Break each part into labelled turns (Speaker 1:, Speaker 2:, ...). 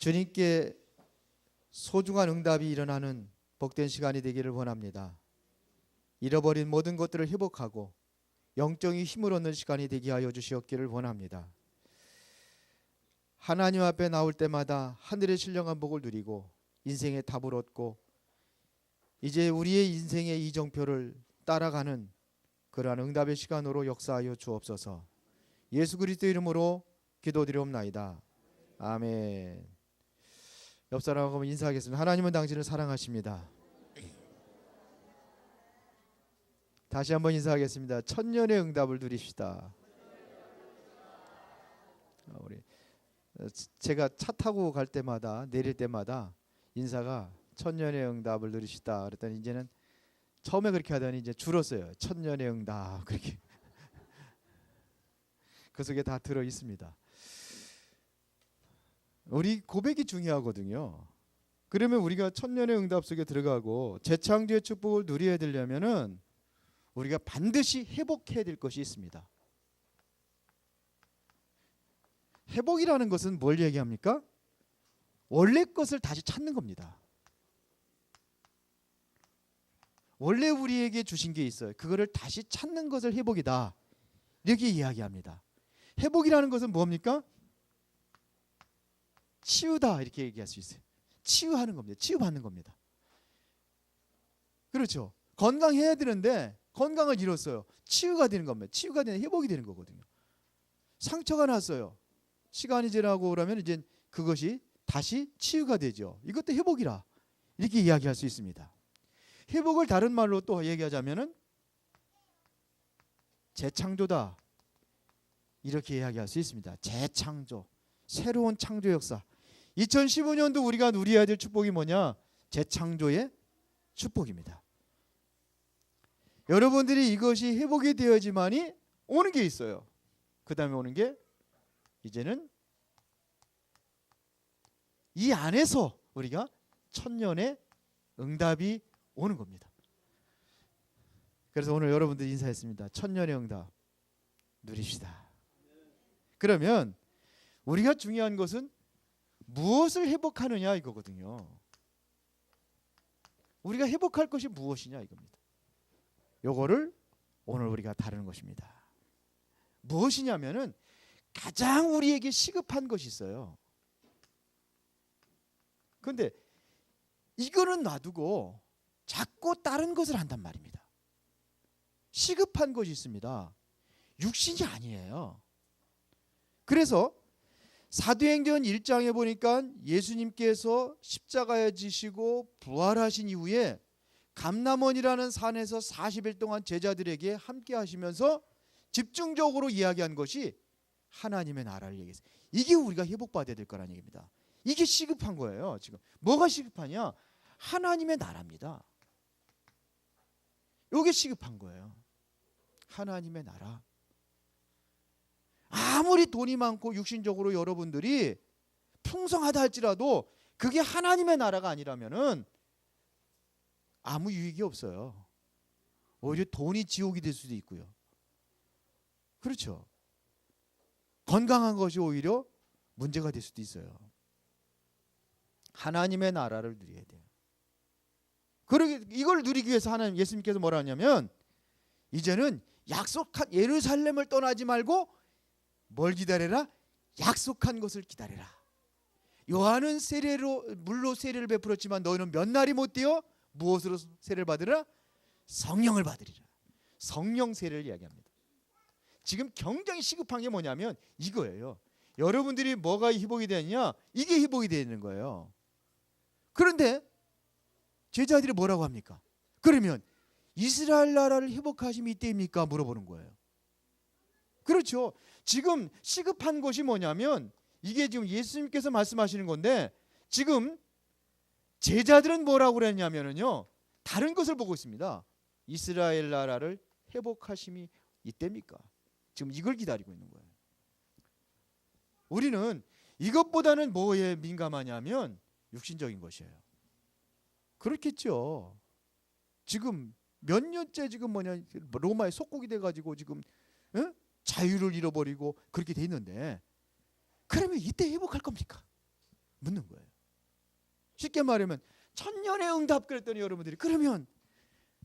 Speaker 1: 주님께 소중한 응답이 일어나는 복된 시간이 되기를 원합니다. 잃어버린 모든 것들을 회복하고 영적인 힘을 얻는 시간이 되게 하여 주시옵기를 원합니다. 하나님 앞에 나올 때마다 하늘의 신령한 복을 누리고 인생의 답을 얻고 이제 우리의 인생의 이정표를 따라가는 그러한 응답의 시간으로 역사하여 주옵소서. 예수 그리스도 이름으로 기도드리옵나이다. 아멘. 옆 사람하고 인사하겠습니다. 하나님은 당신을 사랑하십니다. 다시 한번 인사하겠습니다. 천년의 응답을 누립시다. 제가 차 타고 갈 때마다 내릴 때마다 인사가 천년의 응답을 누리시다 그랬더니 이제는 처음에 그렇게 하더니 이제 줄었어요. 천년의 응답 그렇게. 그 속에 다 들어 있습니다. 우리 고백이 중요하거든요. 그러면 우리가 천년의 응답 속에 들어가고 재창조의 축복을 누려야 되려면은 우리가 반드시 회복해야 될 것이 있습니다. 회복이라는 것은 뭘 얘기합니까? 원래 것을 다시 찾는 겁니다. 원래 우리에게 주신 게 있어요. 그거를 다시 찾는 것을 회복이다. 이렇게 이야기합니다. 회복이라는 것은 뭡니까? 치유다 이렇게 얘기할 수 있어요. 치유하는 겁니다. 치유받는 겁니다. 그렇죠. 건강해야 되는데 건강을 잃었어요. 치유가 되는 겁니다. 치유가 되는 회복이 되는 거거든요. 상처가 났어요. 시간이 지나고 그러면 이제 그것이 다시 치유가 되죠. 이것도 회복이라 이렇게 이야기할 수 있습니다. 회복을 다른 말로 또 얘기하자면은 재창조다 이렇게 이야기할 수 있습니다. 재창조, 새로운 창조 역사. 2015년도 우리가 누려야 될 축복이 뭐냐? 재창조의 축복입니다. 여러분들이 이것이 회복이 되어야지만이 오는 게 있어요. 그 다음에 오는 게 이제는 이 안에서 우리가 천년의 응답이 오는 겁니다. 그래서 오늘 여러분들 인사했습니다. 천년의 응답 누립시다. 그러면 우리가 중요한 것은 무엇을 회복하느냐 이거거든요. 우리가 회복할 것이 무엇이냐 이겁니다. 요거를 오늘 우리가 다루는 것입니다. 무엇이냐면은 가장 우리에게 시급한 것이 있어요. 그런데 이거는 놔두고 자꾸 다른 것을 한단 말입니다. 시급한 것이 있습니다. 육신이 아니에요. 그래서 사도행전 1장에 보니까 예수님께서 십자가에 지시고 부활하신 이후에 감람원이라는 산에서 40일 동안 제자들에게 함께 하시면서 집중적으로 이야기한 것이 하나님의 나라를 얘기했어요. 이게 우리가 회복받아야 될 거라는 얘기입니다. 이게 시급한 거예요. 지금 뭐가 시급하냐? 하나님의 나라입니다. 이게 시급한 거예요. 하나님의 나라. 아무리 돈이 많고 육신적으로 여러분들이 풍성하다 할지라도 그게 하나님의 나라가 아니라면은 아무 유익이 없어요. 오히려 돈이 지옥이 될 수도 있고요. 그렇죠. 건강한 것이 오히려 문제가 될 수도 있어요. 하나님의 나라를 누려야 돼요. 그러기 이걸 누리기 위해서 하나님 예수님께서 뭐라 하냐면 이제는 약속한 예루살렘을 떠나지 말고 뭘 기다려라? 약속한 것을 기다려라. 요한은 세례로 물로 세례를 베풀었지만 너희는 몇 날이 못 되어 무엇으로 세례를 받으라? 성령을 받으리라. 성령 세례를 이야기합니다. 지금 굉장히 시급한 게 뭐냐면 이거예요. 여러분들이 뭐가 회복이 되느냐? 이게 회복이 되는 거예요. 그런데 제자들이 뭐라고 합니까? 그러면 이스라엘 나라를 회복하심이 이때입니까? 물어보는 거예요. 그렇죠. 지금 시급한 것이 뭐냐면 이게 지금 예수님께서 말씀하시는 건데 지금 제자들은 뭐라고 그랬냐면요. 다른 것을 보고 있습니다. 이스라엘 나라를 회복하심이 이때입니까? 지금 이걸 기다리고 있는 거예요. 우리는 이것보다는 뭐에 민감하냐면 육신적인 것이에요. 그렇겠죠. 지금 몇 년째 지금 뭐냐 로마에 속국이 돼가지고 지금 자유를 잃어버리고 그렇게 돼 있는데 그러면 이때 회복할 겁니까? 묻는 거예요. 쉽게 말하면 천년의 응답 그랬더니 여러분들이 그러면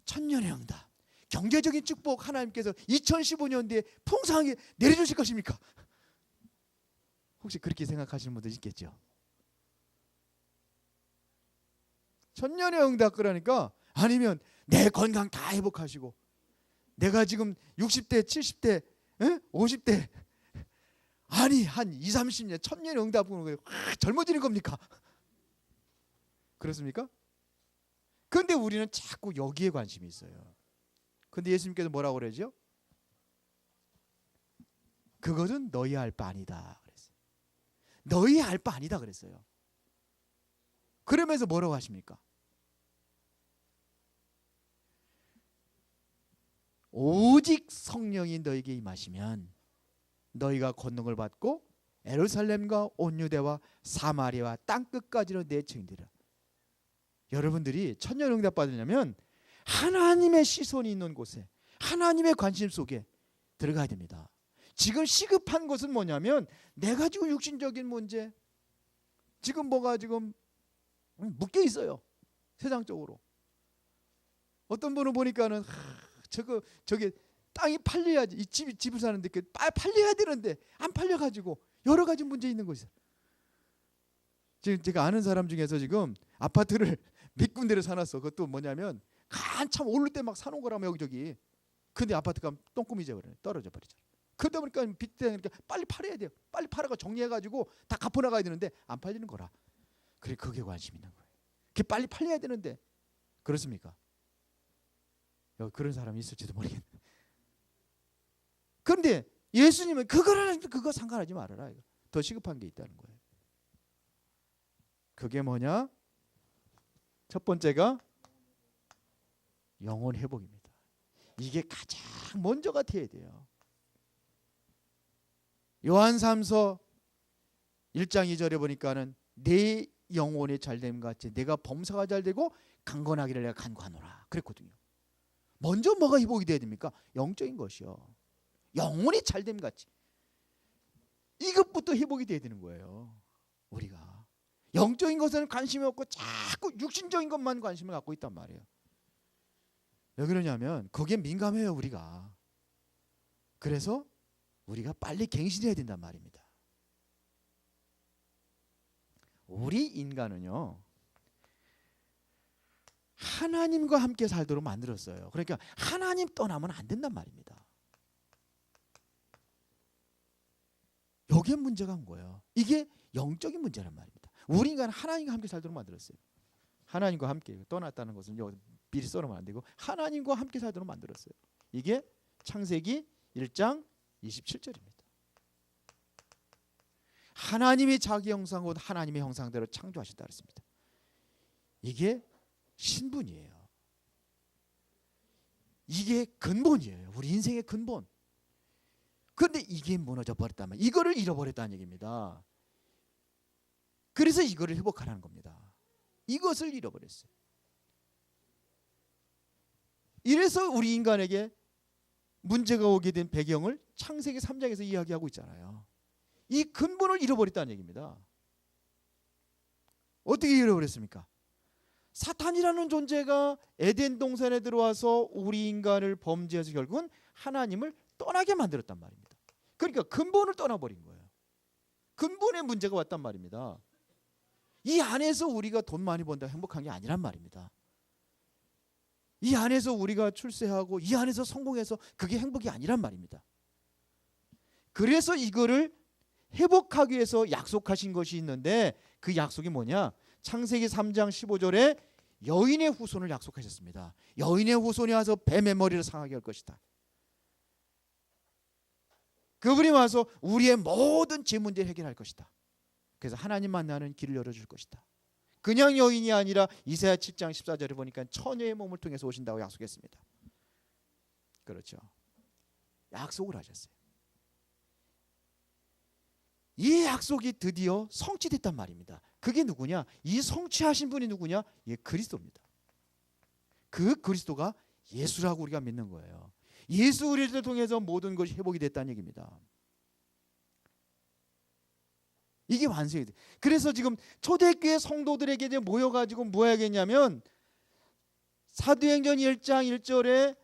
Speaker 1: 천년의 응답, 경제적인 축복 하나님께서 2015년 뒤에 풍성하게 내려주실 것입니까? 혹시 그렇게 생각하시는 분들 있겠죠? 천년의 응답 그러니까 아니면 내 건강 다 회복하시고 내가 지금 60대, 70대, 50대 아니 한 20, 30년 천년의 응답 그러면 젊어지는 겁니까? 그렇습니까? 그런데 우리는 자꾸 여기에 관심이 있어요. 근데 예수님께서 뭐라고 그러죠? 그것은 너희 알 바 아니다 그랬어요. 너희 알 바 아니다 그랬어요. 그러면서 뭐라고 하십니까? 오직 성령이 너에게 임하시면 너희가 권능을 받고 예루살렘과 온 유대와 사마리아와 땅끝까지는 내 증인되리라. 여러분들이 천년 응답 받으려면 하나님의 시선이 있는 곳에 하나님의 관심 속에 들어가야 됩니다. 지금 시급한 것은 뭐냐면 내가 지금 육신적인 문제 지금 뭐가 지금 묶여 있어요. 세상적으로. 어떤 분은 보니까는 저게 땅이 팔려야지 이 집을 사는데 팔려야 되는데 안 팔려가지고 여러 가지 문제 있는 거죠. 지금 제가 아는 사람 중에서 지금 아파트를 몇 군데를 사놨어. 그것도 뭐냐면 한참 오를 때 막 사놓은 거라면 여기저기. 근데 아파트가 똥꾸미져 버려 떨어져 버리잖아. 그러다 보니까 빚 때니까 빨리 팔아야 돼요. 빨리 팔아가 정리해가지고 다 갚아나가야 되는데 안 팔리는 거라. 그래 그게 관심 있는 거예요. 그게 빨리 팔려야 되는데 그렇습니까? 그런 사람이 있을지도 모르겠네. 그런데 예수님은 그거 상관하지 말아라. 더 시급한 게 있다는 거예요. 그게 뭐냐? 첫 번째가 영혼 회복입니다. 이게 가장 먼저가 돼야 돼요. 요한3서 1장 2절에 보니까는 내 영혼이 잘됨 같이 내가 범사가 잘되고 강건하기를 내가 간구하노라 그랬거든요. 먼저 뭐가 회복이 돼야 됩니까? 영적인 것이요. 영혼이 잘됨 같이 이것부터 회복이 돼야 되는 거예요. 우리가 영적인 것에는 관심이 없고 자꾸 육신적인 것만 관심을 갖고 있단 말이에요. 왜 그러냐면 거기에 민감해요 우리가. 그래서 우리가 빨리 갱신해야 된단 말입니다. 우리 인간은요 하나님과 함께 살도록 만들었어요. 그러니까 하나님 떠나면 안 된단 말입니다. 여기에 문제가 온 거예요. 이게 영적인 문제란 말입니다. 우리 인간은 하나님과 함께 살도록 만들었어요. 하나님과 함께 떠났다는 것은 미리 써놓으면 안 되고 하나님과 함께 살도록 만들었어요. 이게 창세기 1장 27절입니다. 하나님이 자기 형상 곧 하나님의 형상대로 창조하셨다 그랬습니다. 이게 신분이에요. 이게 근본이에요. 우리 인생의 근본. 그런데 이게 무너져 버렸다면 이거를 잃어버렸다는 얘기입니다. 그래서 이거를 회복하라는 겁니다. 이것을 잃어버렸어요. 이래서 우리 인간에게 문제가 오게 된 배경을 창세기 3장에서 이야기하고 있잖아요. 이 근본을 잃어버렸다는 얘기입니다. 어떻게 잃어버렸습니까? 사탄이라는 존재가 에덴 동산에 들어와서 우리 인간을 범죄해서 결국은 하나님을 떠나게 만들었단 말입니다. 그러니까 근본을 떠나버린 거예요. 근본에 문제가 왔단 말입니다. 이 안에서 우리가 돈 많이 번다 행복한 게 아니란 말입니다. 이 안에서 우리가 출세하고 이 안에서 성공해서 그게 행복이 아니란 말입니다. 그래서 이거를 회복하기 위해서 약속하신 것이 있는데 그 약속이 뭐냐? 창세기 3장 15절에 여인의 후손을 약속하셨습니다. 여인의 후손이 와서 뱀의 머리를 상하게 할 것이다. 그분이 와서 우리의 모든 제 문제를 해결할 것이다. 그래서 하나님 만나는 길을 열어줄 것이다. 그냥 여인이 아니라 이사야 7장 14절에 보니까 처녀의 몸을 통해서 오신다고 약속했습니다. 그렇죠. 약속을 하셨어요. 이 약속이 드디어 성취됐단 말입니다. 그게 누구냐? 이 성취하신 분이 누구냐? 예, 그리스도입니다. 그 그리스도가 예수라고 우리가 믿는 거예요. 예수 그리스도를 통해서 모든 것이 회복이 됐다는 얘기입니다. 이게 완성이 돼. 그래서 지금 초대교회 성도들에게 이제 모여가지고 뭐 해야겠냐면 사도행전 1장 1절에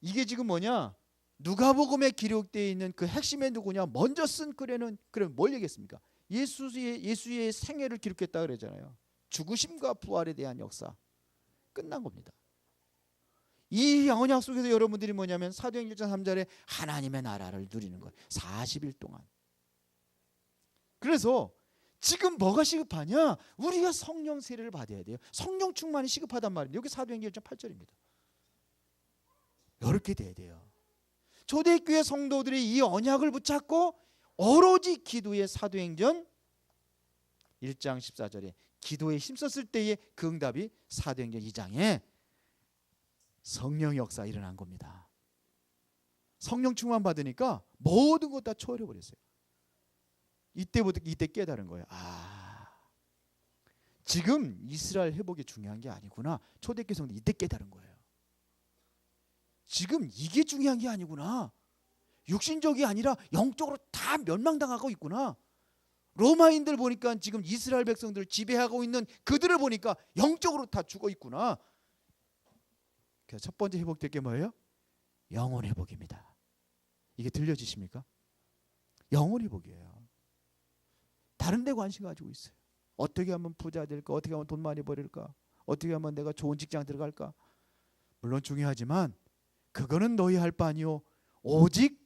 Speaker 1: 이게 지금 뭐냐? 누가복음에 기록되어 있는 그 핵심이 누구냐? 먼저 쓴 글에는 그럼 뭘 얘기했습니까? 예수의 생애를 기록했다 그러잖아요. 죽으심과 부활에 대한 역사 끝난 겁니다. 이 언약 속에서 여러분들이 뭐냐면 사도행전 1장 3절에 하나님의 나라를 누리는 것 40일 동안. 그래서 지금 뭐가 시급하냐? 우리가 성령 세례를 받아야 돼요. 성령 충만이 시급하단 말입니다. 여기 사도행전 1장 8절입니다. 이렇게 돼야 돼요. 초대교회 성도들이 이 언약을 붙잡고 오로지 기도의 사도행전 1장 14절에 기도에 힘썼을 때의 그 응답이 사도행전 2장에 성령 역사 일어난 겁니다. 성령 충만 받으니까 모든 것 다 초월해 버렸어요. 이때 깨달은 거예요. 지금 이스라엘 회복이 중요한 게 아니구나. 초대교회 성도 이때 깨달은 거예요. 지금 이게 중요한 게 아니구나. 육신적이 아니라 영적으로 다 멸망당하고 있구나. 로마인들 보니까 지금 이스라엘 백성들을 지배하고 있는 그들을 보니까 영적으로 다 죽어 있구나. 그래서 첫 번째 회복될 게 뭐예요? 영혼 회복입니다. 이게 들려지십니까? 영혼 회복이에요. 다른 데 관심 가지고 있어요. 어떻게 하면 부자 될까? 어떻게 하면 돈 많이 벌일까? 어떻게 하면 내가 좋은 직장 들어갈까? 물론 중요하지만 그거는 너희 할 바 아니요 오직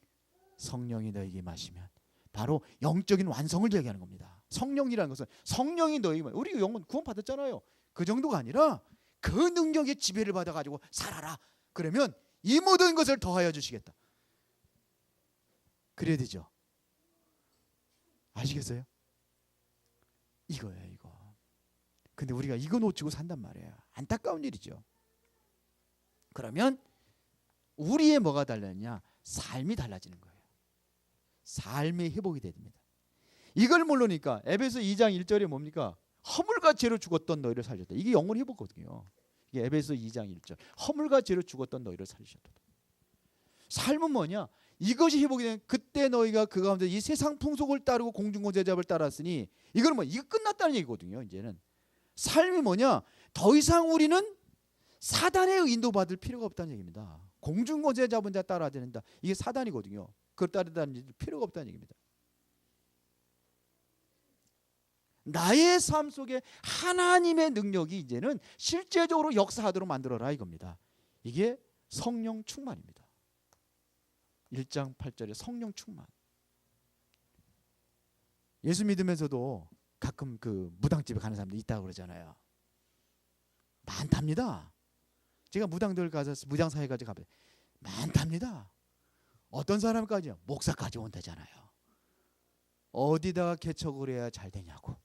Speaker 1: 성령이 너에게 마시면 바로 영적인 완성을 얘기하는 겁니다. 성령이라는 것은 성령이 너에게 우리 영혼 구원 받았잖아요. 그 정도가 아니라 그 능력의 지배를 받아가지고 살아라. 그러면 이 모든 것을 더하여 주시겠다. 그래야 되죠. 아시겠어요? 이거예요, 이거. 근데 우리가 이거 놓치고 산단 말이에요. 안타까운 일이죠. 그러면 우리의 뭐가 달라졌냐? 삶이 달라지는 거예요. 삶의 회복이 됩니다. 이걸 모르니까 에베소 2장 1절에 뭡니까? 허물과 죄로 죽었던 너희를 살렸다. 이게 영혼 회복거든요. 이게 에베소 2장 1절. 허물과 죄로 죽었던 너희를 살리셨다. 삶은 뭐냐? 이것이 회복이 되면 그때 너희가 그 가운데 이 세상 풍속을 따르고 공중고제잡을 따랐으니 이건 뭐 이거 끝났다는 얘기거든요. 이제는 삶이 뭐냐? 더 이상 우리는 사단의 인도받을 필요가 없다는 얘기입니다. 공중고제 잡은 자 따라야 된다. 이게 사단이거든요. 그걸 따르다는 필요가 없다는 얘기입니다. 나의 삶 속에 하나님의 능력이 이제는 실제적으로 역사하도록 만들어라 이겁니다. 이게 성령 충만입니다. 1장 8절에 성령 충만. 예수 믿으면서도 가끔 그 무당집에 가는 사람들 있다고 그러잖아요. 많답니다. 제가 무당들 가서 무당사회 가서 가면 많답니다. 어떤 사람까지요? 목사까지 온다잖아요. 어디다가 개척을 해야 잘 되냐고.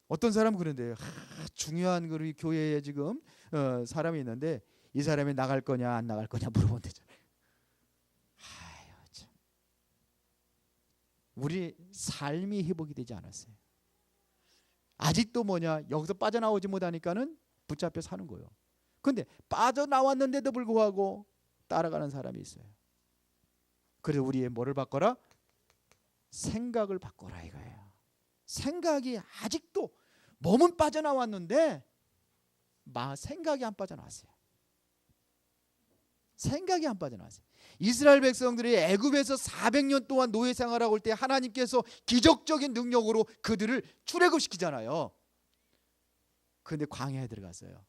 Speaker 1: 어떤 사람은 그런데요. 중요한 그 교회에 지금 사람이 있는데 이 사람이 나갈 거냐 안 나갈 거냐 물어본대잖아요. 참. 우리 삶이 회복이 되지 않았어요. 아직도 뭐냐 여기서 빠져나오지 못하니까는 붙잡혀 사는 거예요. 근데 빠져나왔는데도 불구하고 따라가는 사람이 있어요. 그래서 우리의 뭐를 바꿔라? 생각을 바꿔라 이거예요. 생각이 아직도 몸은 빠져나왔는데 생각이 안 빠져나왔어요. 생각이 안 빠져나왔어요. 이스라엘 백성들이 애굽에서 400년 동안 노예 생활하고 올 때 하나님께서 기적적인 능력으로 그들을 출애굽시키잖아요. 근데 광야에 들어갔어요.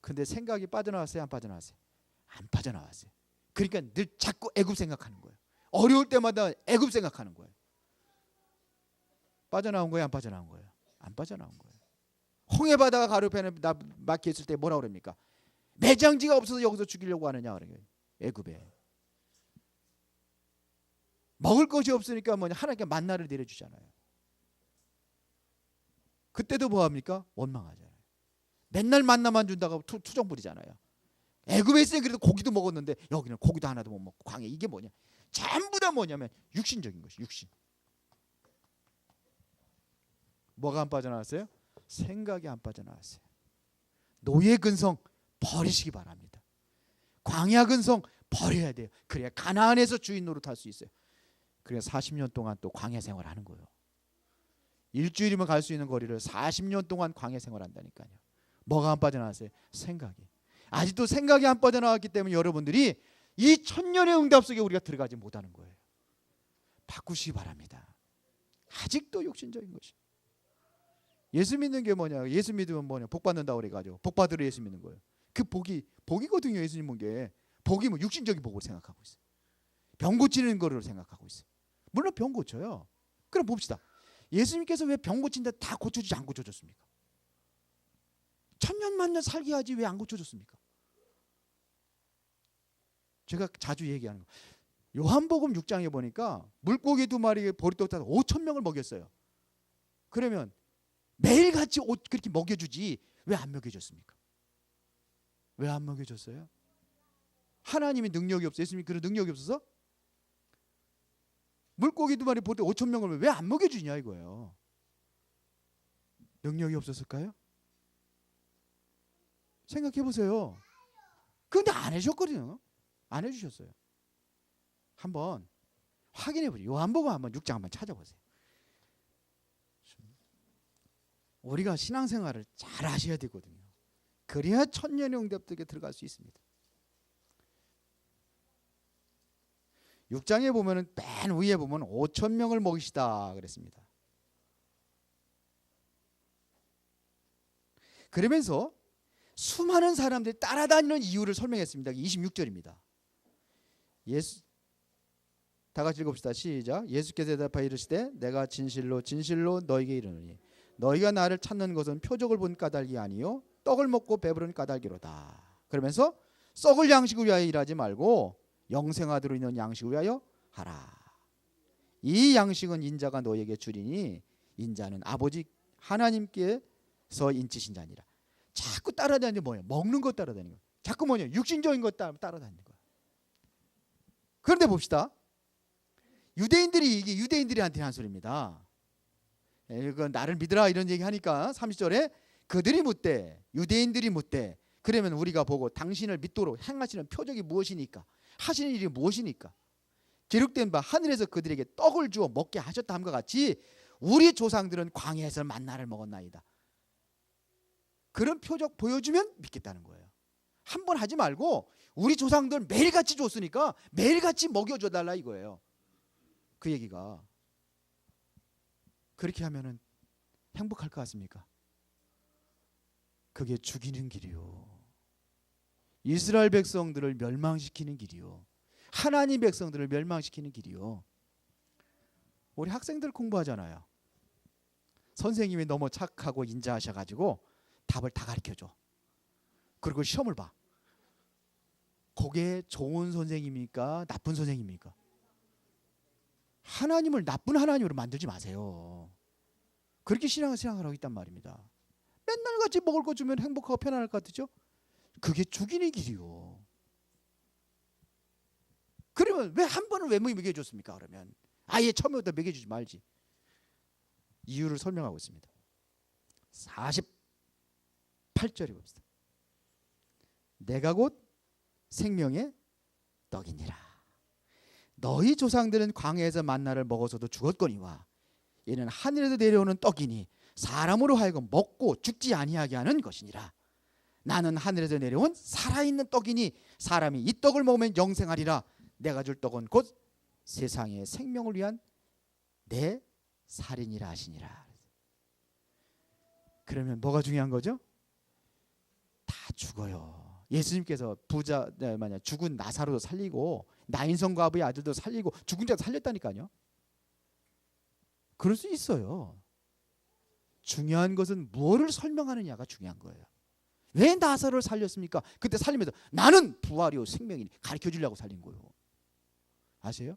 Speaker 1: 근데 생각이 빠져나왔어요? 안 빠져나왔어요? 안 빠져나왔어요. 그러니까 늘 자꾸 애굽 생각하는 거예요. 어려울 때마다 애굽 생각하는 거예요. 빠져나온 거예요? 안 빠져나온 거예요? 안 빠져나온 거예요. 홍해바다가 가로편에 막혀 있을 때 뭐라고 그럽니까? 매장지가 없어서 여기서 죽이려고 하느냐 그래요. 애굽에 먹을 것이 없으니까 뭐냐 하나님께 만나를 내려주잖아요. 그때도 뭐합니까? 원망하잖아요. 맨날 만나만 준다고 투정 부리잖아요. 애굽에 있으니 그래도 고기도 먹었는데 여기는 고기도 하나도 못 먹고 광야. 이게 뭐냐? 전부 다 뭐냐면 육신적인 것이 육신. 뭐가 안 빠져나왔어요? 생각이 안 빠져나왔어요. 노예 근성 버리시기 바랍니다. 광야 근성 버려야 돼요. 그래야 가나안에서 주인 노릇할 수 있어요. 그래서 40년 동안 또 광야 생활하는 거예요. 일주일이면 갈 수 있는 거리를 40년 동안 광야 생활한다니까요. 뭐가 안 빠져나왔어요? 생각이. 아직도 생각이 안 빠져나왔기 때문에 여러분들이 이 천년의 응답 속에 우리가 들어가지 못하는 거예요. 바꾸시기 바랍니다. 아직도 욕심적인 것이. 예수 믿는 게 뭐냐? 예수 믿으면 뭐냐? 복 받는다고 그래가지고 복 받으러 예수 믿는 거예요. 그 복이거든요. 예수님 본 게. 복이 뭐 육신적인 복을 생각하고 있어요. 병 고치는 거를 생각하고 있어요. 물론 병 고쳐요. 그럼 봅시다. 예수님께서 왜 병 고친데 다 고쳐주지 안 고쳐줬습니까? 천년 만년 살게 하지 왜 안 고쳐줬습니까? 제가 자주 얘기하는 거. 요한복음 6장에 보니까 물고기 2마리에 보리떡 따서 5,000명을 먹였어요. 그러면 매일같이 그렇게 먹여주지 왜 안 먹여줬습니까? 왜 안 먹여줬어요? 하나님이 능력이 없어요? 예수님이 그런 능력이 없어서? 물고기 2마리 보리떡 5,000명을 왜 안 먹여주냐 이거예요. 능력이 없었을까요? 생각해 보세요. 그런데 안 해주셨거든요. 안 해주셨어요. 한번 확인해 보세요. 요한복음 한번 6장 한번 찾아보세요. 우리가 신앙생활을 잘 하셔야 되거든요. 그래야 천년의 응답들에 들어갈 수 있습니다. 6장에 보면은 맨 위에 보면 5,000명을 먹이시다 그랬습니다. 그러면서 수많은 사람들이 따라다니는 이유를 설명했습니다. 26절입니다. 다 같이 읽읍시다. 시작. 예수께서 대답하여 이르시되 내가 진실로 진실로 너에게 이르노니 너희가 나를 찾는 것은 표적을 본 까닭이 아니요 떡을 먹고 배부른 까닭이로다. 그러면서 썩을 양식을 위하여 일하지 말고 영생하도록 있는 양식을 위하여 하라. 이 양식은 인자가 너에게 주리니 인자는 아버지 하나님께서 인치신 자니라. 자꾸 따라다니는 게 뭐예요? 먹는 것 따라다니는 거예요. 자꾸 뭐냐? 육신적인 것 따라다니는 거예요. 그런데 봅시다. 이게 유대인들한테 한 소리입니다. 이건 나를 믿으라 이런 얘기 하니까 30절에 그들이 묻되 유대인들이 묻되 그러면 우리가 보고 당신을 믿도록 행하시는 표적이 무엇이니까 하시는 일이 무엇이니까 기록된 바 하늘에서 그들에게 떡을 주어 먹게 하셨다 함과 같이 우리 조상들은 광야에서 만나를 먹었나이다. 그런 표적 보여주면 믿겠다는 거예요. 한 번 하지 말고 우리 조상들 매일같이 줬으니까 매일같이 먹여줘달라 이거예요. 그 얘기가. 그렇게 하면은 행복할 것 같습니까? 그게 죽이는 길이요. 이스라엘 백성들을 멸망시키는 길이요. 하나님 백성들을 멸망시키는 길이요. 우리 학생들 공부하잖아요. 선생님이 너무 착하고 인자하셔가지고 답을 다 가르쳐줘. 그리고 시험을 봐. 그게 좋은 선생님입니까? 나쁜 선생님입니까? 하나님을 나쁜 하나님으로 만들지 마세요. 그렇게 신앙을 하고 있단 말입니다. 맨날 같이 먹을 거 주면 행복하고 편안할 것 같죠? 그게 죽이는 길이요. 그러면 왜 한 번은 왜 먹여줬습니까? 그러면 아예 처음부터 먹여주지 말지. 이유를 설명하고 있습니다. 48절에 봅시다. 내가 곧 생명의 떡이니라. 너희 조상들은 광야에서 만나를 먹어서도 죽었거니와 이는 하늘에서 내려오는 떡이니 사람으로 하여금 먹고 죽지 아니하게 하는 것이니라. 나는 하늘에서 내려온 살아있는 떡이니 사람이 이 떡을 먹으면 영생하리라. 내가 줄 떡은 곧 세상의 생명을 위한 내 살이니라 하시니라. 그러면 뭐가 중요한 거죠? 다 죽어요. 예수님께서 만약 죽은 나사로도 살리고 나인성 과부의 아들도 살리고 죽은 자도 살렸다니까요. 그럴 수 있어요. 중요한 것은 무엇을 설명하느냐가 중요한 거예요. 왜 나사로를 살렸습니까? 그때 살리면서 나는 부활이요 생명이니 가르쳐 주려고 살린 거예요. 아세요?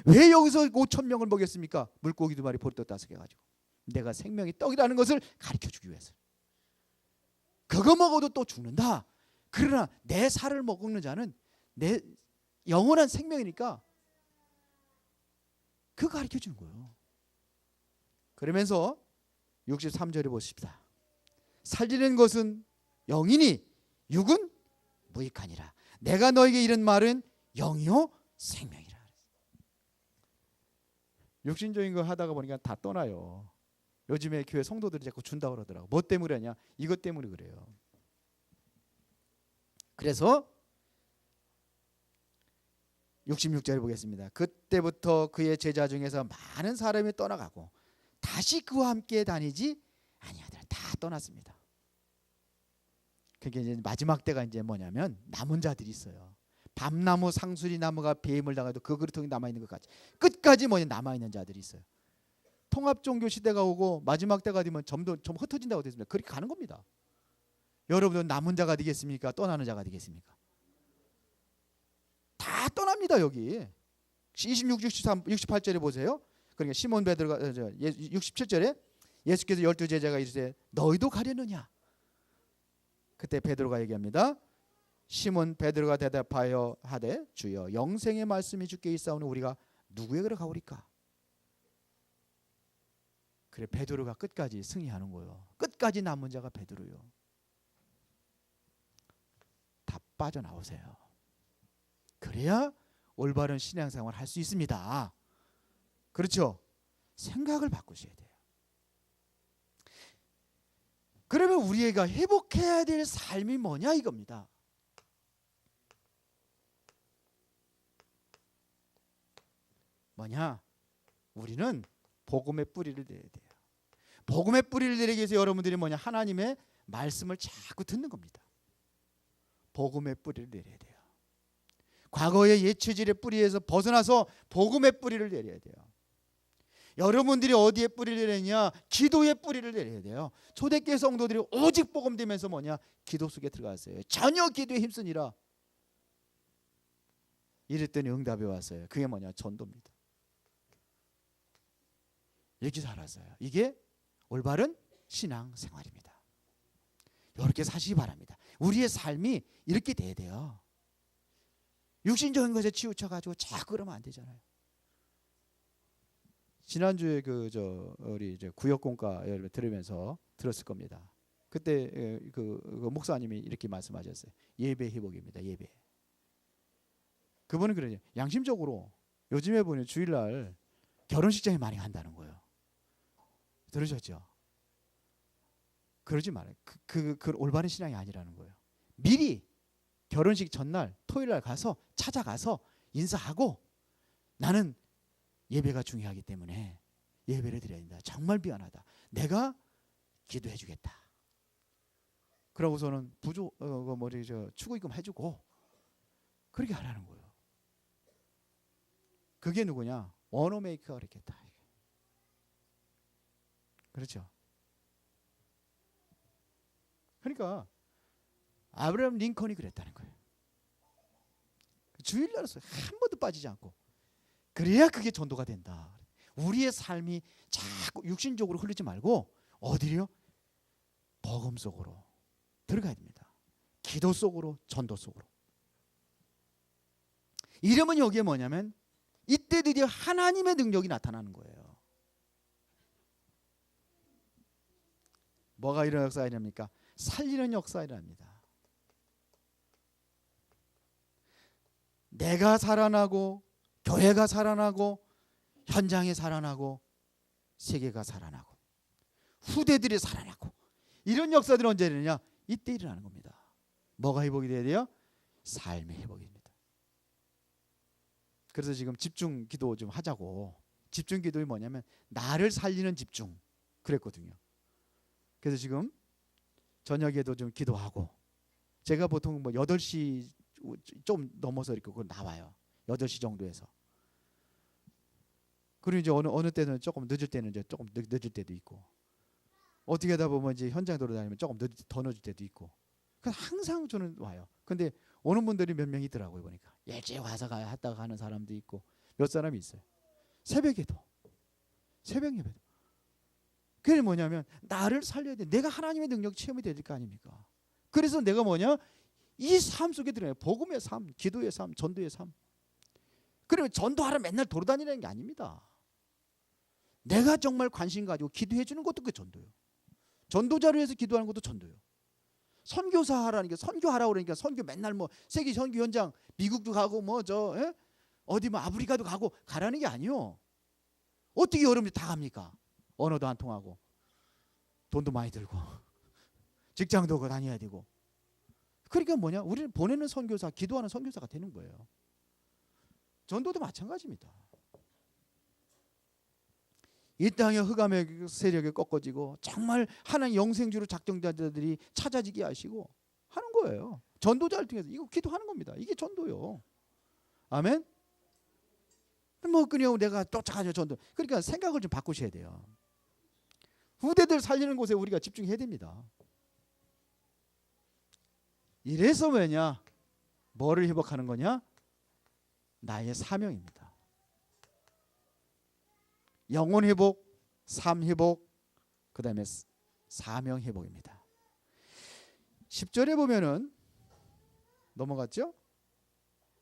Speaker 1: 왜 여기서 5,000명을 먹였습니까? 물고기 2마리 보리떡 5개 가지고 내가 생명이 떡이라는 것을 가르쳐 주기 위해서. 그거 먹어도 또 죽는다. 그러나 내 살을 먹는 자는 내 영원한 생명이니까 그거 가르쳐 주는 거예요. 그러면서 63절에 보십시다. 살리는 것은 영이니 육은 무익하니라. 내가 너에게 이른 말은 영이요 생명이라. 육신적인 거 하다가 보니까 다 떠나요. 요즘에 교회 성도들이 자꾸 준다고 그러더라고. 뭐 때문에 그러냐? 이것 때문에 그래요. 그래서 66절에 보겠습니다. 그때부터 그의 제자 중에서 많은 사람이 떠나가고 다시 그와 함께 다니지 아니하더라. 다 떠났습니다. 그게 이제 마지막 때가 이제 뭐냐면 남은 자들이 있어요. 밤나무 상수리 나무가 배임을 당해도 그 그루통이 남아 있는 것 같이 끝까지 뭐냐 남아 있는 자들이 있어요. 통합 종교 시대가 오고 마지막 때가 되면 좀 흩어진다고 됐습니다. 그렇게 가는 겁니다. 여러분은 남은 자가 되겠습니까? 떠나는 자가 되겠습니까? 다 떠납니다. 여기 26, 63, 68절에 보세요. 그러니까 시몬 베드로가 67절에 예수께서 12제자가 이르시되 너희도 가려느냐? 그때 베드로가 얘기합니다. 시몬 베드로가 대답하여 하되 주여 영생의 말씀이 주께 있사오니 우리가 누구에게로 가오리까? 그래 베드로가 끝까지 승리하는 거예요. 끝까지 남은 자가 베드로요. 다 빠져나오세요. 그래야 올바른 신앙생활 할 수 있습니다. 그렇죠? 생각을 바꾸셔야 돼요. 그러면 우리가 회복해야 될 삶이 뭐냐 이겁니다. 뭐냐? 우리는 복음의 뿌리를 내야 돼요. 복음의 뿌리를 내리기 위해서 여러분들이 뭐냐? 하나님의 말씀을 자꾸 듣는 겁니다. 복음의 뿌리를 내려야 돼요. 과거의 옛체질의 뿌리에서 벗어나서 복음의 뿌리를 내려야 돼요. 여러분들이 어디에 뿌리를 내리냐? 기도의 뿌리를 내려야 돼요. 초대교회 성도들이 오직 복음되면서 뭐냐? 기도 속에 들어갔어요. 전혀 기도에 힘쓰니라. 이랬더니 응답이 왔어요. 그게 뭐냐? 전도입니다. 이렇게 살았어요. 이게 올바른 신앙생활입니다. 이렇게 사시기 바랍니다. 우리의 삶이 이렇게 돼야 돼요. 육신적인 것에 치우쳐가지고 자꾸 그러면 안 되잖아요. 지난주에 우리 이제 구역공과를 들으면서 들었을 겁니다. 그때 그 목사님이 이렇게 말씀하셨어요. 예배 회복입니다. 예배. 그분은 그래요. 양심적으로 요즘에 보니 주일날 결혼식장에 많이 간다는 거예요. 들으셨죠? 그러지 말아요. 그 올바른 신앙이 아니라는 거예요. 미리 결혼식 전날 토요일날 가서 찾아가서 인사하고 나는 예배가 중요하기 때문에 예배를 드려야 된다. 정말 미안하다. 내가 기도해 주겠다. 그러고서는 추구임금 해주고 그렇게 하라는 거예요. 그게 누구냐? 언어메이커가 그랬겠다. 그렇죠? 그러니까 아브라함 링컨이 그랬다는 거예요. 주일날에서 한 번도 빠지지 않고 그래야 그게 전도가 된다. 우리의 삶이 자꾸 육신적으로 흐르지 말고 어디요? 복음 속으로 들어가야 됩니다. 기도 속으로, 전도 속으로. 이러면 여기에 뭐냐면 이때 드디어 하나님의 능력이 나타나는 거예요. 뭐가 이런 역사가 일어납니까? 살리는 역사가 일어납니다. 내가 살아나고 교회가 살아나고 현장이 살아나고 세계가 살아나고 후대들이 살아나고 이런 역사들은 언제 일어나냐? 이때 일어나는 겁니다. 뭐가 회복이 돼야 돼요? 삶의 회복입니다. 그래서 지금 집중 기도 좀 하자고. 집중 기도이 뭐냐면 나를 살리는 집중 그랬거든요. 그래서 지금 저녁에도 좀 기도하고 제가 보통 뭐 8시 좀 넘어서 이렇게 나와요. 8시 정도에서. 그리고 이제 어느 때는 조금 늦을 때는 이제 조금 늦을 때도 있고 어떻게 하다 보면 이제 현장 돌아다니면 조금 더 늦을 때도 있고. 그래서 항상 저는 와요. 근데 오는 분들이 몇 명 있더라고요. 보니까 일찍 와서 갔다가 가는 사람도 있고 몇 사람이 있어요. 새벽 예배도. 그게 뭐냐면 나를 살려야 돼. 내가 하나님의 능력 체험이 될 거 아닙니까? 그래서 내가 뭐냐? 이 삶 속에 들어요. 복음의 삶, 기도의 삶, 전도의 삶. 그러면 전도하러 맨날 돌아다니는 게 아닙니다. 내가 정말 관심 가지고 기도해 주는 것도 그 전도예요. 전도자를 위해서 기도하는 것도 전도예요. 선교사 하라는 게 선교하라고 그러니까 선교 맨날 뭐 세계 선교 현장 미국도 가고 어디 뭐 아프리카도 가고 가라는 게 아니요. 어떻게 여러분들이 다 합니까? 언어도 안 통하고 돈도 많이 들고 직장도 그 다녀야 되고. 그러니까 뭐냐? 우리는 보내는 선교사, 기도하는 선교사가 되는 거예요. 전도도 마찬가지입니다. 이 땅의 흑암의 세력에 꺾어지고 정말 하나님 영생주로 작정자들이 찾아지게 하시고 하는 거예요. 전도자를 통해서 이거 기도하는 겁니다. 이게 전도요. 아멘. 뭐 그냥 내가 쫓아가죠 전도. 그러니까 생각을 좀 바꾸셔야 돼요. 후대들 살리는 곳에 우리가 집중해야 됩니다. 이래서 왜냐? 뭐를 회복하는 거냐? 나의 사명입니다. 영혼 회복, 삶 회복, 그 다음에 사명 회복입니다. 10절에 보면은 넘어갔죠?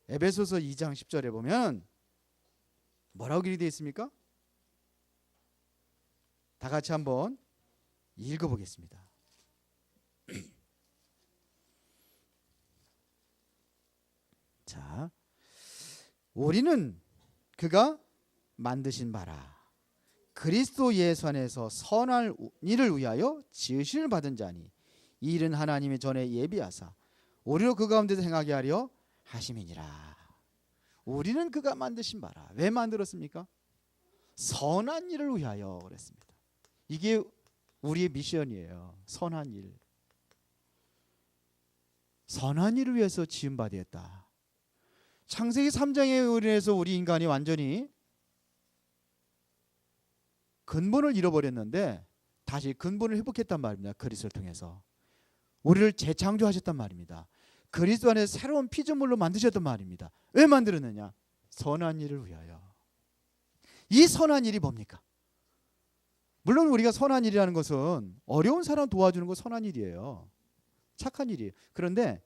Speaker 1: 에베소서 2장 10절에 보면 뭐라고 기록되어 있습니까? 다 같이 한번 읽어보겠습니다. 자, 우리는 그가 만드신 바라 그리스도 예수 안에서 선할 일을 위하여 지으심을 받은 자니 이 일은 하나님이 전에 예비하사 우리로 그 가운데서 행하게 하려 하심이니라. 우리는 그가 만드신 바라. 왜 만들었습니까? 선한 일을 위하여 그랬습니다. 이게 우리의 미션이에요. 선한 일. 선한 일을 위해서 지음받았다. 창세기 3장에 의해서 우리 인간이 완전히 근본을 잃어버렸는데 다시 근본을 회복했단 말입니다. 그리스도를 통해서 우리를 재창조하셨단 말입니다. 그리스도 안에 새로운 피조물로 만드셨단 말입니다. 왜 만들었느냐? 선한 일을 위하여. 이 선한 일이 뭡니까? 물론 우리가 선한 일이라는 것은 어려운 사람 도와주는 거 선한 일이에요. 착한 일이에요. 그런데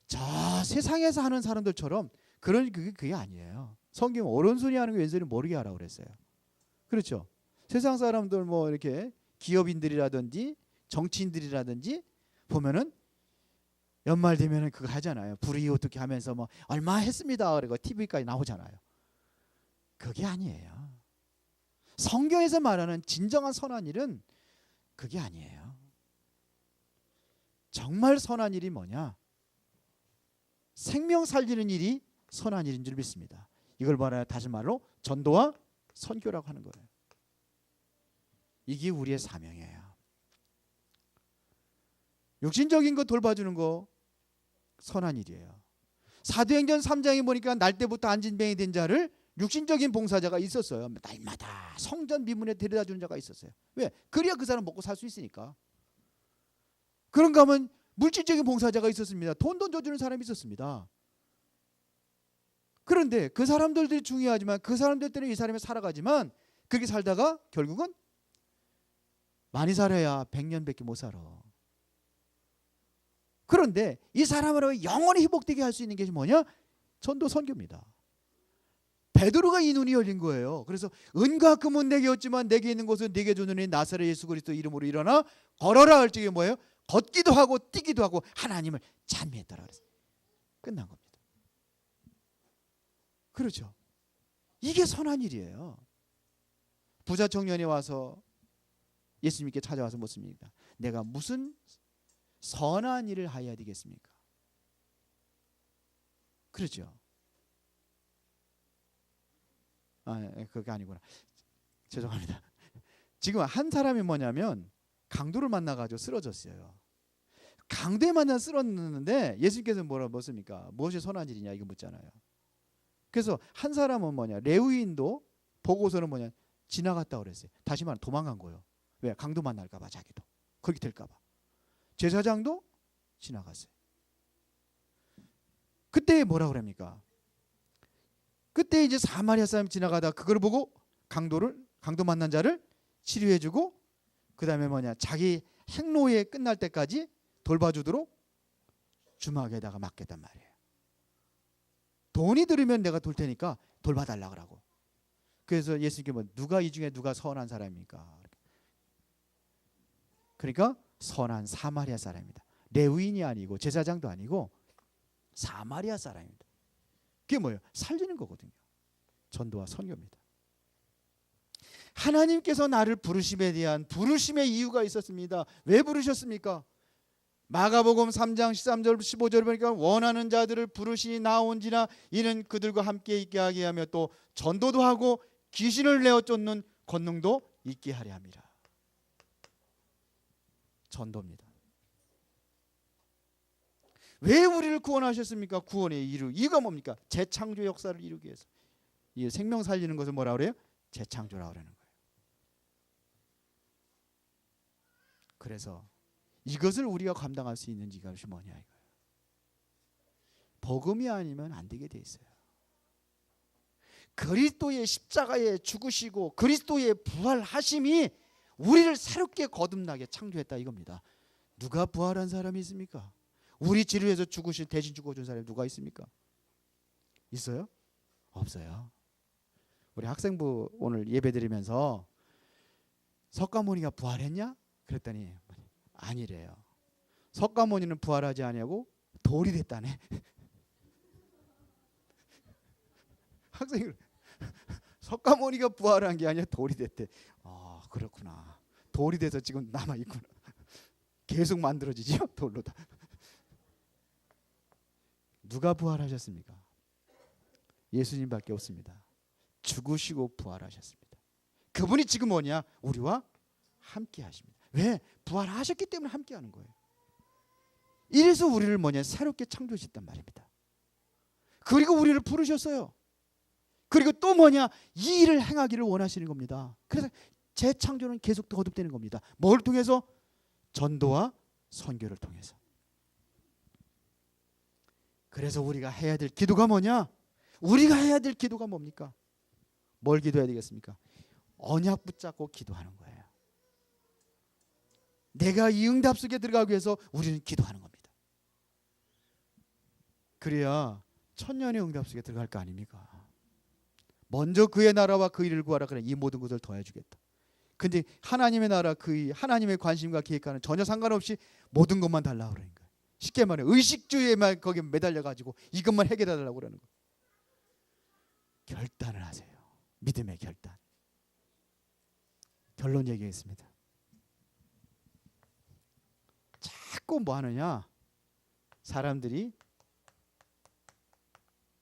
Speaker 1: 저 세상에서 하는 사람들처럼 그게 아니에요. 성경 오른손이 하는 게 왼손이 모르게 하라고 그랬어요. 그렇죠? 세상 사람들 뭐 이렇게 기업인들이라든지 정치인들이라든지 보면은 연말 되면은 그거 하잖아요. 불이 어떻게 하면서 뭐 얼마 했습니다. 그리고 TV까지 나오잖아요. 그게 아니에요. 성경에서 말하는 진정한 선한 일은 그게 아니에요. 정말 선한 일이 뭐냐? 생명 살리는 일이 선한 일인 줄 믿습니다. 이걸 말하여 다시 말로 전도와 선교라고 하는 거예요. 이게 우리의 사명이에요. 육신적인 거 돌봐주는 거 선한 일이에요. 사도행전 3장에 보니까 날 때부터 안진병이 된 자를 육신적인 봉사자가 있었어요. 날마다 성전 미문에 데려다주는 자가 있었어요. 왜? 그래야 그 사람 먹고 살 수 있으니까. 그런가 하면 물질적인 봉사자가 있었습니다. 돈 던져주는 사람이 있었습니다. 그런데 그 사람들도 중요하지만 그 사람들 때문에 이 사람이 살아가지만 그렇게 살다가 결국은 많이 살아야 100년밖에 못 살아. 그런데 이 사람으로 영원히 회복되게 할 수 있는 것이 뭐냐? 전도 선교입니다. 베드로가 이 눈이 열린 거예요. 그래서 은과 금은 내게 없지만 내게 있는 것은 네게 주노니 나사렛 예수 그리스도 이름으로 일어나 걸어라 할 적에 뭐예요? 걷기도 하고 뛰기도 하고 하나님을 찬미했더라 그랬어요. 끝난 겁니다. 그렇죠. 이게 선한 일이에요. 부자 청년이 와서 예수님께 찾아와서 묻습니다. 내가 무슨 선한 일을 하여야 되겠습니까? 그렇죠. 그게 아니구나. 죄송합니다. 지금 한 사람이 뭐냐면 강도를 만나가지고 쓰러졌어요. 강도에 만나 쓰러졌는데 예수님께서 뭐라고 묻습니까? 무엇이 선한 일이냐 이거 묻잖아요. 그래서 한 사람은 뭐냐 레위인도 보고서는 뭐냐 지나갔다 그랬어요. 다시 말하면 도망간 거예요. 왜? 강도 만날까 봐 자기도. 그렇게 될까 봐. 제사장도 지나갔어요. 그때 뭐라 그럽니까? 그때 이제 사마리아 사람이 지나가다 그걸 보고 강도 만난 자를 치료해주고 그 다음에 뭐냐 자기 행로에 끝날 때까지 돌봐주도록 주막에다가 맡겼단 말이에요. 돈이 들으면 내가 돌 테니까 돌봐달라 그러고. 그래서 예수님께 뭐 누가 이 중에 누가 선한 사람입니까? 그러니까 선한 사마리아 사람입니다. 레위인이 아니고 제사장도 아니고 사마리아 사람입니다. 그게 뭐예요? 살리는 거거든요. 전도와 선교입니다. 하나님께서 나를 부르심에 대한 부르심의 이유가 있었습니다. 왜 부르셨습니까? 마가복음 3장 13절 15절 보니까 원하는 자들을 부르시니 나온지라 이는 그들과 함께 있게 하게 하며 또 전도도 하고 귀신을 내어 쫓는 권능도 있게 하려 함이라. 전도입니다. 왜 우리를 구원하셨습니까? 구원의 이유가 뭡니까? 재창조 역사를 이루기 위해서. 이 생명 살리는 것을 뭐라 그래요? 재창조라고 그러는 거예요. 그래서 이것을 우리가 감당할 수 있는지 이것이 뭐냐 이거예요. 복음이 아니면 안 되게 돼 있어요. 그리스도의 십자가에 죽으시고 그리스도의 부활하심이 우리를 새롭게 거듭나게 창조했다 이겁니다. 누가 부활한 사람이 있습니까? 우리 지루해서 죽으신 대신 죽어준 사람이 누가 있습니까? 있어요? 없어요. 우리 학생부 오늘 예배 드리면서 석가모니가 부활했냐? 그랬더니 아니래요. 석가모니는 부활하지 아니하고 돌이 됐다네. 학생이 석가모니가 부활한 게 아니라 돌이 됐대. 아 그렇구나. 돌이 돼서 지금 남아 있구나. 계속 만들어지죠 돌로 다. 누가 부활하셨습니까? 예수님밖에 없습니다. 죽으시고 부활하셨습니다. 그분이 지금 뭐냐? 우리와 함께 하십니다. 왜? 부활하셨기 때문에 함께 하는 거예요. 이래서 우리를 뭐냐? 새롭게 창조하셨단 말입니다. 그리고 우리를 부르셨어요. 그리고 또 뭐냐? 이 일을 행하기를 원하시는 겁니다. 그래서 재창조는 계속 거듭되는 겁니다. 뭘 통해서? 전도와 선교를 통해서. 그래서 우리가 해야 될 기도가 뭐냐? 우리가 해야 될 기도가 뭡니까? 뭘 기도해야 되겠습니까? 언약 붙잡고 기도하는 거예요. 내가 이 응답 속에 들어가기 위해서 우리는 기도하는 겁니다. 그래야 천년의 응답 속에 들어갈 거 아닙니까? 먼저 그의 나라와 그 일을 구하라. 그래 이 모든 것을 더해주겠다. 근데 하나님의 나라 그 하나님의 관심과 계획과는 전혀 상관없이 모든 것만 달라고 그러니까. 쉽게 말해 의식주의에만 거기에 매달려 가지고 이것만 해결해 달라고 그러는 거예요. 결단을 하세요. 믿음의 결단. 결론 얘기했습니다. 자꾸 뭐 하느냐? 사람들이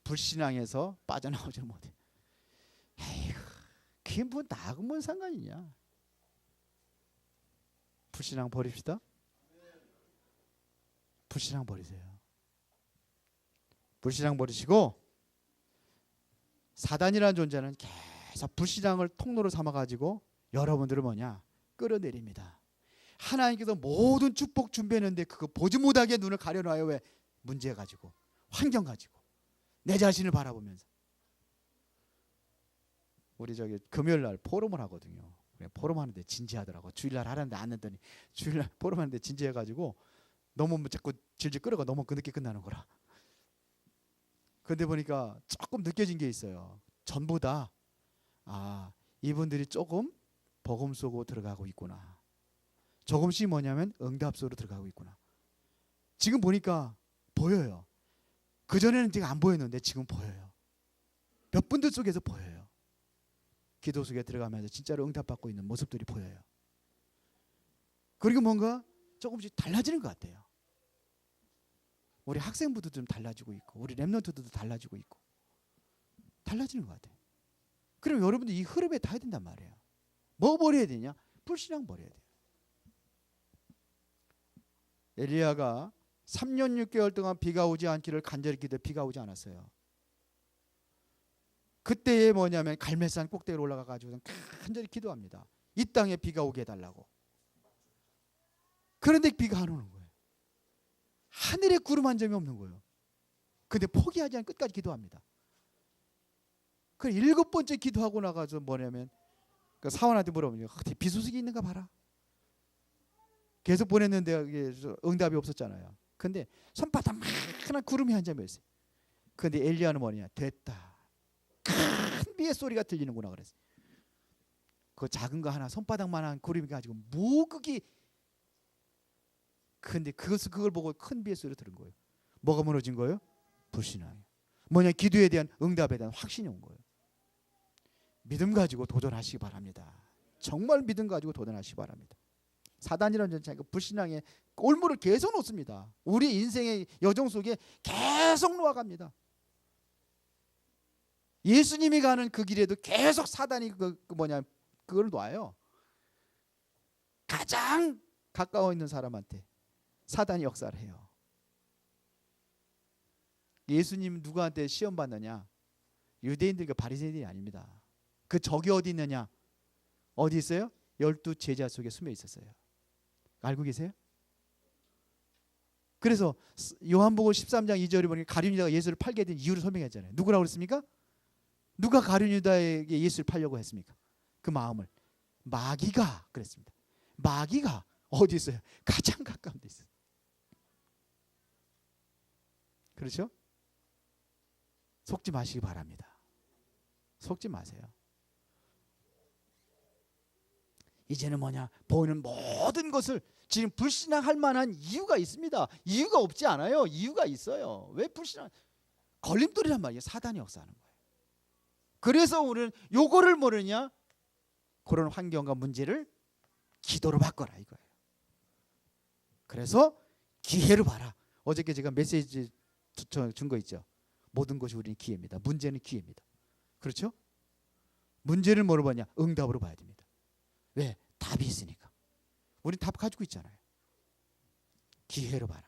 Speaker 1: 불신앙에서 빠져나오지 못해. 에이구, 그게 뭐 나하고 뭔 상관이냐? 불신앙 버립시다. 불신앙 버리세요. 불신앙 버리시고 사단이라는 존재는 계속 불신앙을 통로로 삼아가지고 여러분들을 뭐냐? 끌어내립니다. 하나님께서 모든 축복 준비했는데 그거 보지 못하게 눈을 가려놔요. 왜? 문제 가지고 환경 가지고 내 자신을 바라보면서. 우리 저기 금요일날 포럼을 하거든요. 포럼 하는데 진지하더라고. 주일날 하는데 안 했더니 주일날 포럼 하는데 진지해가지고 너무 자꾸 질질 끌어가 너무 늦게 끝나는 거라. 그런데 보니까 조금 느껴진 게 있어요. 전부 다 이분들이 조금 복음 속으로 들어가고 있구나. 조금씩 뭐냐면 응답 속으로 들어가고 있구나. 지금 보니까 보여요. 그전에는 제가 안 보였는데 지금 보여요. 몇 분들 속에서 보여요. 기도 속에 들어가면서 진짜로 응답받고 있는 모습들이 보여요. 그리고 뭔가 조금씩 달라지는 것 같아요. 우리 학생부도 좀 달라지고 있고 우리 랩런트들도 달라지고 있고 달라지는 것 같아요. 그럼 여러분들 이 흐름에 타야 된단 말이에요. 뭐 버려야 되냐? 불신앙 버려야 돼요. 엘리야가 3년 6개월 동안 비가 오지 않기를 간절히 기도해 비가 오지 않았어요. 그때에 뭐냐면 갈멜산 꼭대기로 올라가 가지고 간절히 기도합니다. 이 땅에 비가 오게 해달라고. 그런데 비가 안 오는 거예요. 하늘에 구름 한 점이 없는 거예요. 근데 포기하지 않고 끝까지 기도합니다. 그 7번째 기도하고 나가서 뭐냐면 그 사원한테 물어보니까 비 소식이 있는가 봐라. 계속 보냈는데 응답이 없었잖아요. 근데 손바닥만한 구름이 한 점이었어요. 근데 엘리야는 뭐냐? 됐다. 큰 비의 소리가 들리는구나 그랬어요. 그 작은 거 하나 손바닥만한 구름이 가지고 무극이 근데 그걸 보고 큰 비의 소리를 들은 거예요. 뭐가 무너진 거예요? 불신앙이에요. 뭐냐? 기도에 대한 응답에 대한 확신이 온 거예요. 믿음 가지고 도전하시기 바랍니다. 정말 믿음 가지고 도전하시기 바랍니다. 사단이라는 자가 불신앙의 올무를 계속 놓습니다. 우리 인생의 여정 속에 계속 놓아갑니다. 예수님이 가는 그 길에도 계속 사단이 그걸 놔요. 가장 가까워 있는 사람한테 사단이 역사를 해요. 예수님 누구한테 시험 받느냐? 유대인들과 바리새인들이 아닙니다. 그 적이 어디 있느냐? 어디 있어요? 12 제자 속에 숨어 있었어요. 알고 계세요? 그래서 요한복음 13장 2절에 보니까 가룟유다가 예수를 팔게 된 이유를 설명했잖아요. 누구라고 그랬습니까? 누가 가룟유다에게 예수를 팔려고 했습니까? 그 마음을 마귀가 그랬습니다. 마귀가 어디 있어요? 가장 가까운 데 있어요. 그렇죠? 속지 마시기 바랍니다. 속지 마세요. 이제는 뭐냐? 보이는 모든 것을 지금 불신앙할 만한 이유가 있습니다. 이유가 없지 않아요. 이유가 있어요. 왜 불신앙? 걸림돌이란 말이에요. 사단이 역사하는 거예요. 그래서 우리는 요거를 모르냐? 그런 환경과 문제를 기도로 바꿔라 이거예요. 그래서 기회를 봐라. 어저께 제가 메시지 준 거 있죠. 모든 것이 우리는 기회입니다. 문제는 기회입니다. 그렇죠? 문제를 뭐로 보냐? 응답으로 봐야 됩니다. 왜? 답이 있으니까. 우린 답 가지고 있잖아요. 기회로 봐라.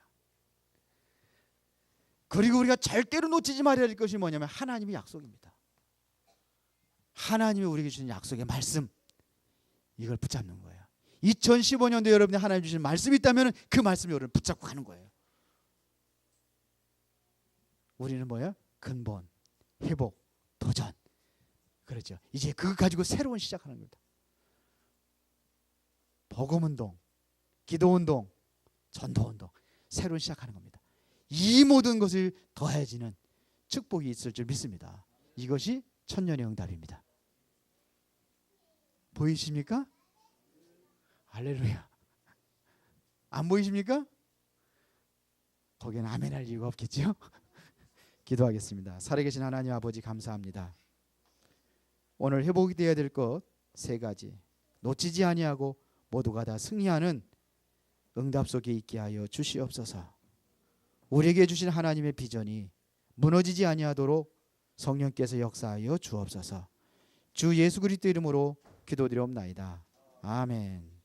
Speaker 1: 그리고 우리가 절대로 놓치지 말아야 될 것이 뭐냐면 하나님의 약속입니다. 하나님이 우리에게 주신 약속의 말씀, 이걸 붙잡는 거예요. 2015년도에 여러분이 하나님 주신 말씀이 있다면 그 말씀을 여러분 붙잡고 가는 거예요. 우리는 뭐야? 근본, 회복, 도전. 그렇죠. 이제 그거 가지고 새로운 시작하는 겁니다. 복음운동, 기도운동, 전도운동, 새로운 시작하는 겁니다. 이 모든 것을 더해지는 축복이 있을 줄 믿습니다. 이것이 천년의 응답입니다. 보이십니까? 할렐루야. 안 보이십니까? 거기는 아멘 할 이유가 없겠죠? 기도하겠습니다. 살아계신 하나님 아버지 감사합니다. 오늘 회복이 되어야 될 것 세 가지 놓치지 아니하고 모두가 다 승리하는 응답 속에 있게 하여 주시옵소서. 우리에게 주신 하나님의 비전이 무너지지 아니하도록 성령께서 역사하여 주옵소서. 주 예수 그리스도 이름으로 기도드리옵나이다. 아멘.